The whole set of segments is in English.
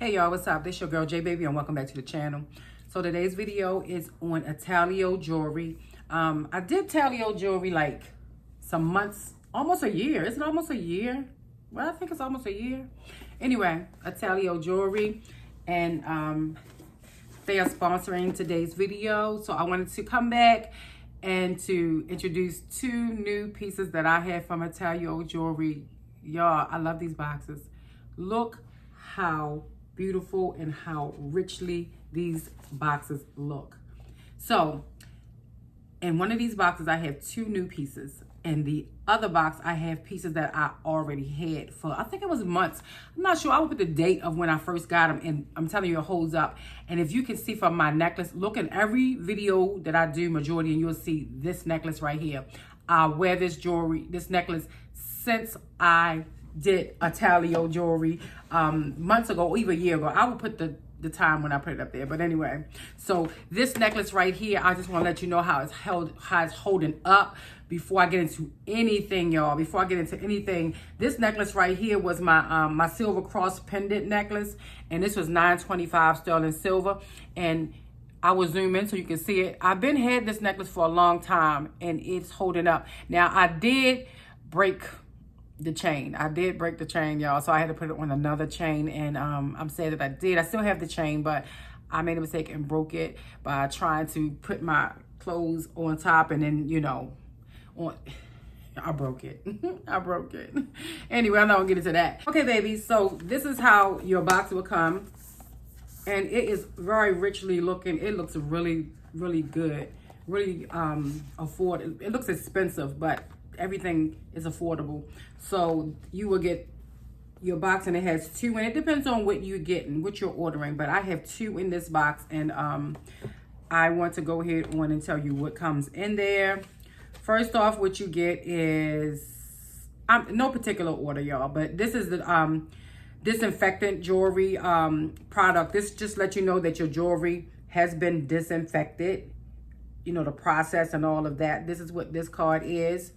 Hey y'all, what's up? This your girl J Baby and welcome back to the channel. So today's video is on Italo jewelry. I did Italo jewelry like some months, almost a year. Is it almost a year? Well, I think it's almost a year. Anyway, Italo jewelry, and they are sponsoring today's video. So I wanted to come back and to introduce two new pieces that I have from Italo jewelry. Y'all, I love these boxes. Look how beautiful and how richly these boxes look. So in one of these boxes I have two new pieces, and the other box I have pieces that I already had for, I think it was months. I'm not sure. I will put the date of when I first got them, and I'm telling you, it holds up. And if you can see from my necklace, look in every video that I do, majority, and you'll see this necklace right here. I wear this jewelry, this necklace, since I did Italo jewelry months ago, or even a year ago. I will put the time when I put it up there. But anyway, so this necklace right here, I just want to let you know how it's holding up before I get into anything, y'all. Before I get into anything, this necklace right here was my my silver cross pendant necklace, and this was $9.25 sterling silver. And I will zoom in so you can see it. I've been had this necklace for a long time, and it's holding up. Now I did break the chain. I did break the chain, y'all, so I had to put it on another chain, and I'm sad that I did. I still have the chain, but I made a mistake and broke it by trying to put my clothes on top, and then, you know, I broke it. I broke it. Anyway, I'm not gonna get into that. Okay, baby, so this is how your box will come, and it is very richly looking. It looks really, really good, really affordable. It looks expensive, but everything is affordable. So you will get your box, and it has two, and it depends on what you're getting, what you're ordering, but I have two in this box, and I want to go ahead on and tell you what comes in there. First off, what you get is no particular order, y'all, but this is the disinfectant jewelry product. This just lets you know that your jewelry has been disinfected, you know, the process and all of that. This is what this card is.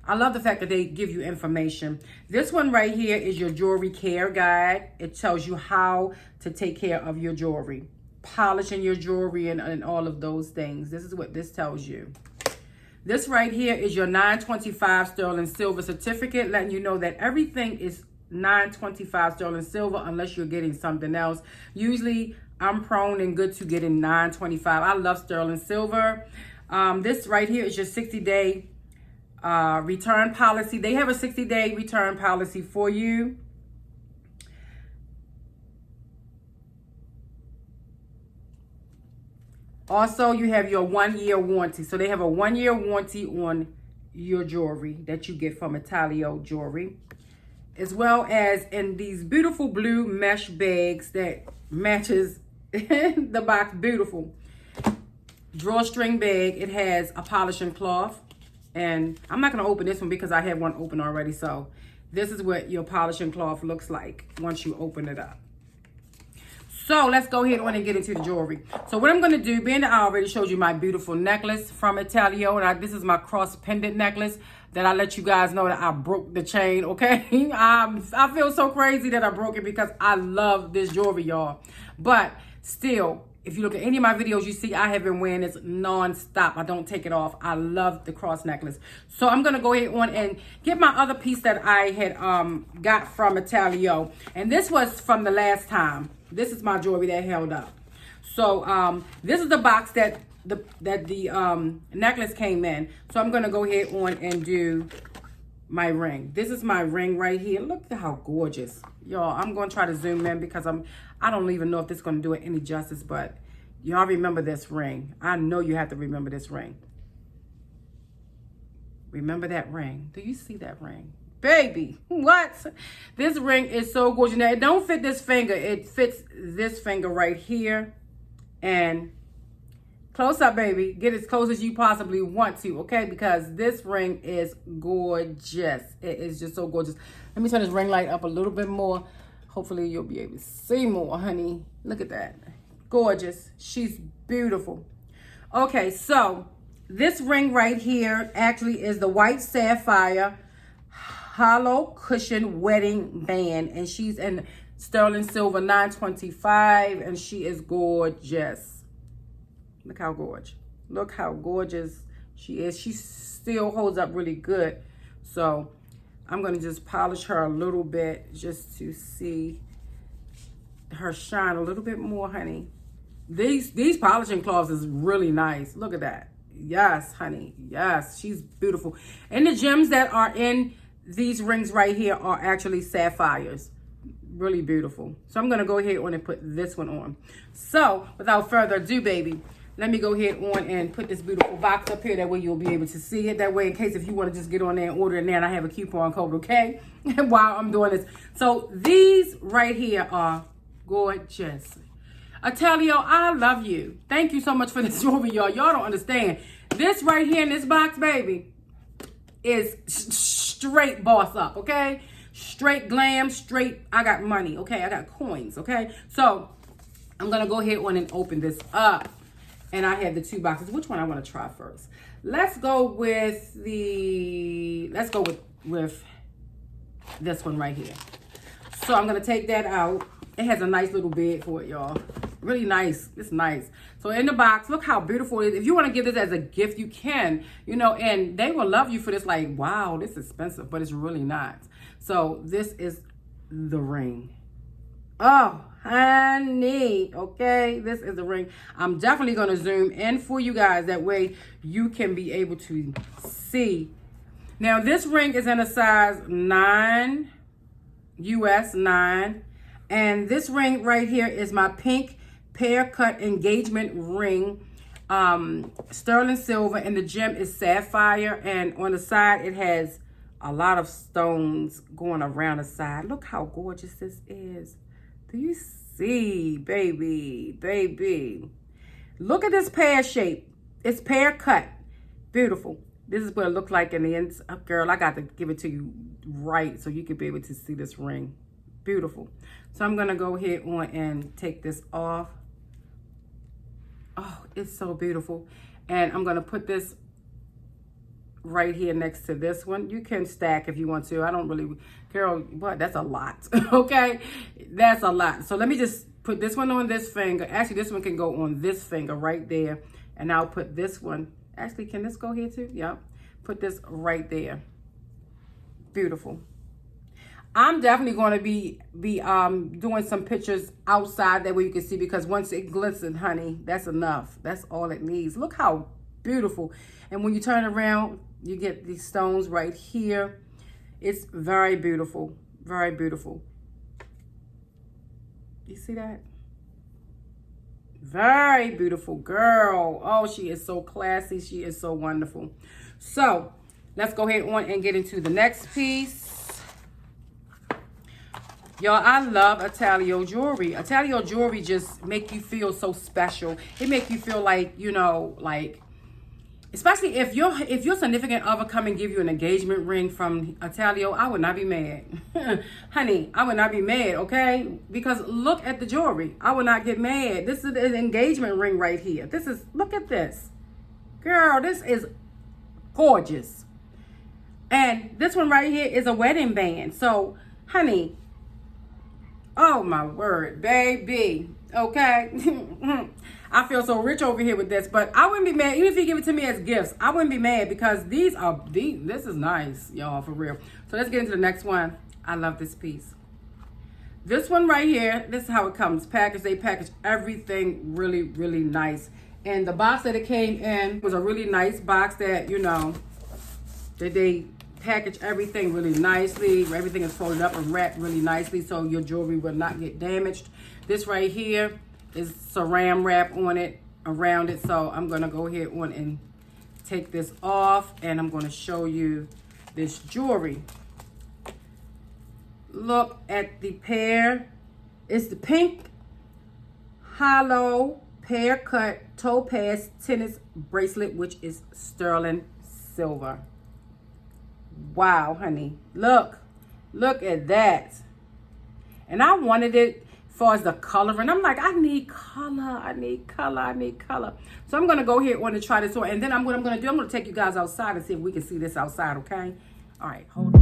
I love the fact that they give you information. This one right here is your jewelry care guide. It tells you how to take care of your jewelry, polishing your jewelry, and all of those things. This is what this tells you. This right here is your $9.25 sterling silver certificate, letting you know that everything is $9.25 sterling silver unless you're getting something else. Usually I'm prone and good to getting $9.25. I love sterling silver. This right here is your 60-day return policy. They have a 60-day return policy for you. Also, you have your 1-year warranty. So they have a 1-year warranty on your jewelry that you get from Italo jewelry, as well as in these beautiful blue mesh bags that matches the box. Beautiful drawstring bag. It has a polishing cloth. And I'm not going to open this one because I have one open already. So this is what your polishing cloth looks like once you open it up. So let's go ahead on and get into the jewelry. So what I'm going to do, being that I already showed you my beautiful necklace from Italo, and this is my cross pendant necklace that I let you guys know that I broke the chain, okay? I feel so crazy that I broke it because I love this jewelry, y'all. But still, if you look at any of my videos, you see I have been wearing this non-stop. I don't take it off. I love the cross necklace. So I'm going to go ahead on and get my other piece that I had got from Italo. And this was from the last time. This is my jewelry that held up. So this is the box that the necklace came in. So I'm going to go ahead on and do my ring. This is my ring right here. Look at how gorgeous. Y'all, I'm going to try to zoom in because I don't even know if this is going to do it any justice, but y'all remember this ring. I know you have to remember this ring. Remember that ring. Do you see that ring? Baby, what? This ring is so gorgeous. Now, it don't fit this finger. It fits this finger right here. And close up, baby. Get as close as you possibly want to, okay? Because this ring is gorgeous. It is just so gorgeous. Let me turn this ring light up a little bit more. Hopefully, you'll be able to see more, honey. Look at that. Gorgeous. She's beautiful. Okay, so this ring right here actually is the white sapphire hollow cushion wedding band, and she's in sterling silver, $9.25, and she is gorgeous. Look how gorgeous. Look how gorgeous she is. She still holds up really good. So I'm going to just polish her a little bit just to see her shine a little bit more, honey. These polishing cloths is really nice. Look at that. Yes, honey. Yes, she's beautiful. And the gems that are in these rings right here are actually sapphires. Really beautiful. So I'm going to go ahead on and put this one on. So without further ado, baby, let me go ahead on and put this beautiful box up here. That way you'll be able to see it. That way, in case if you want to just get on there and order it now, and I have a coupon code, okay? While I'm doing this. So these right here are gorgeous. Italo, I love you. Thank you so much for this jewelry, y'all. Y'all don't understand. This right here in this box, baby, is straight boss up, okay? Straight glam, straight, I got money, okay? I got coins, okay? So I'm going to go ahead on and open this up. And I have the two boxes. Which one I want to try first? Let's go with with this one right here. So I'm going to take that out. It has a nice little bed for it, y'all. Really nice. It's nice. So in the box, look how beautiful it is. If you want to give this as a gift, you can, you know, and they will love you for this. Like, wow, this is expensive, but it's really not. So this is the ring. Oh, honey, okay, this is the ring. I'm definitely going to zoom in for you guys. That way you can be able to see. Now, this ring is in a size 9, US 9. And this ring right here is my pink pear cut engagement ring. Sterling silver, and the gem is sapphire. And on the side, it has a lot of stones going around the side. Look how gorgeous this is. Do you see, baby, baby? Look at this pear shape. It's pear cut. Beautiful. This is what it looks like in the inside. Girl, I got to give it to you right so you can be able to see this ring. Beautiful. So I'm going to go ahead on and take this off. Oh, it's so beautiful. And I'm going to put this right here next to this one. You can stack if you want to. I don't really, girl, what? That's a lot. Okay, that's a lot. So let me just put this one on this finger. Actually, this one can go on this finger right there. And I'll put this one. Actually, can this go here too? Yep. Put this right there. Beautiful. I'm definitely going to be doing some pictures outside, that way you can see, because once it glistens, honey, that's enough. That's all it needs. Look how beautiful. And when you turn around, you get these stones right here. It's very beautiful. Very beautiful. You see that? Very beautiful girl. Oh, she is so classy. She is so wonderful. So let's go ahead on and get into the next piece. Y'all, I love Italo jewelry. Italo jewelry just make you feel so special. It make you feel like, you know, like, especially if your significant other come and give you an engagement ring from Italo, I would not be mad. Honey, I would not be mad, okay? Because look at the jewelry. I would not get mad. This is an engagement ring right here. This is, look at this. Girl, this is gorgeous. And this one right here is a wedding band. So, honey, oh my word, baby. Okay. I feel so rich over here with this, but I wouldn't be mad. Even if you give it to me as gifts, I wouldn't be mad, because this is nice, y'all, for real. So let's get into the next one. I love this piece. This one right here, this is how it comes packaged. They package everything really, really nice. And the box that it came in was a really nice box that, you know, that they package everything really nicely. Everything is folded up and wrapped really nicely so your jewelry will not get damaged. This right here is saran wrap on it, around it. So I'm going to go ahead on and take this off, and I'm going to show you this jewelry. Look at the pear. It's the pink hollow pear cut topaz tennis bracelet, which is sterling silver. Wow, honey. Look at that. And I wanted it as far as the color, and I'm like, I need color. So I'm gonna go ahead and try this on, and then what I'm gonna do, I'm gonna take you guys outside and see if we can see this outside, okay? All right, hold on.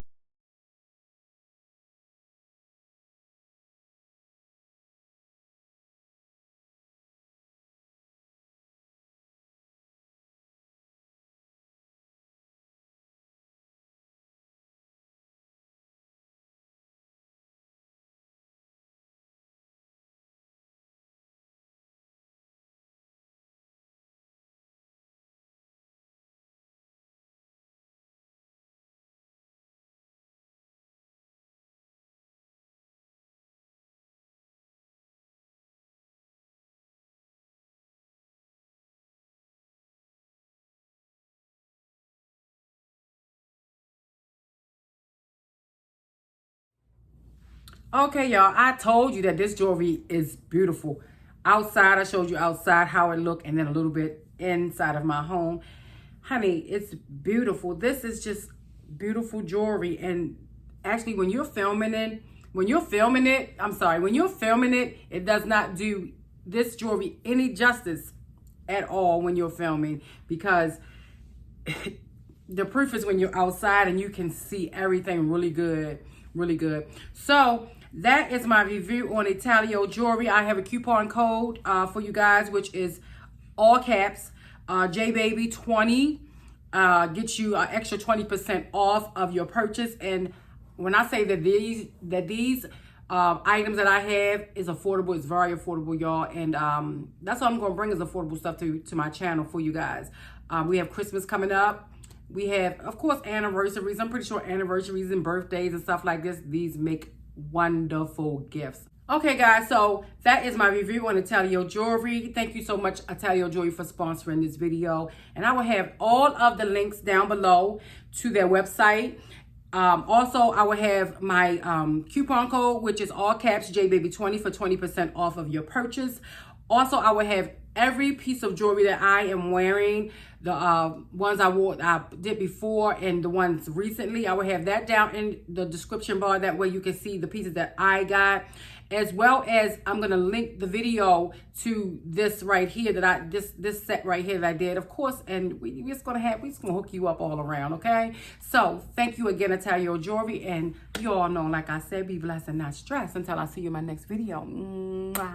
Okay, y'all, I told you that this jewelry is beautiful. Outside, I showed you outside how it looked, and then a little bit inside of my home. Honey, it's beautiful. This is just beautiful jewelry. And actually, when you're filming it, it does not do this jewelry any justice at all when you're filming, because the proof is when you're outside and you can see everything really good, really good. So that is my review on Italo jewelry. I have a coupon code for you guys, which is all caps, JBaby20. Get you an extra 20% off of your purchase. And when I say that these items that I have is affordable, it's very affordable, y'all. And that's what I'm going to bring is affordable stuff to my channel for you guys. We have Christmas coming up. We have, of course, anniversaries. I'm pretty sure anniversaries and birthdays and stuff like this, these make wonderful gifts. Okay, guys, so that is my review on Italo jewelry. Thank you so much, Italo jewelry, for sponsoring this video. And I will have all of the links down below to their website. Also, I will have my coupon code, which is all caps JBaby20 for 20% off of your purchase. Also, I will have every piece of jewelry that I am wearing, the ones I did before and the ones recently. I will have that down in the description bar. That way you can see the pieces that I got, as well as I'm going to link the video to this right here this set right here that I did, of course. And we're just going to hook you up all around. Okay. So thank you again, Italo jewelry. And you all know, like I said, be blessed and not stressed. Until I see you in my next video. Mwah.